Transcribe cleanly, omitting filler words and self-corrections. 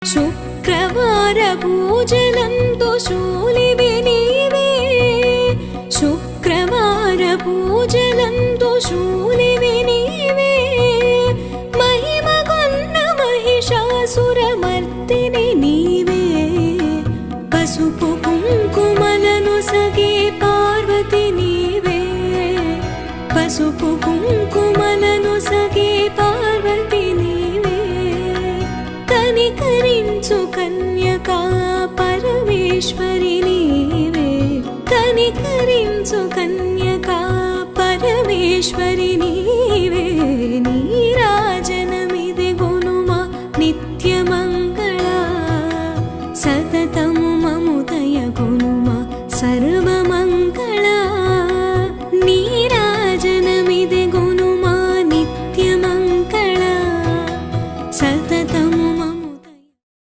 శుక్రవార పూజలందు శూలివి నీవే శుక్రవార పూజలందు శూలివి నీవే మహిమగొన్న మహిషాసురమర్దిని నీవే పసుపు కుంకుమలను సగే పార్వతి నీవే పసుపు కుంకుమలను సగే పార్వతి నీవే కనికరించు కన్యకా పరమేశ్వరి నీవే కనికరించు కన్యకా పరమేశ్వరి నీవే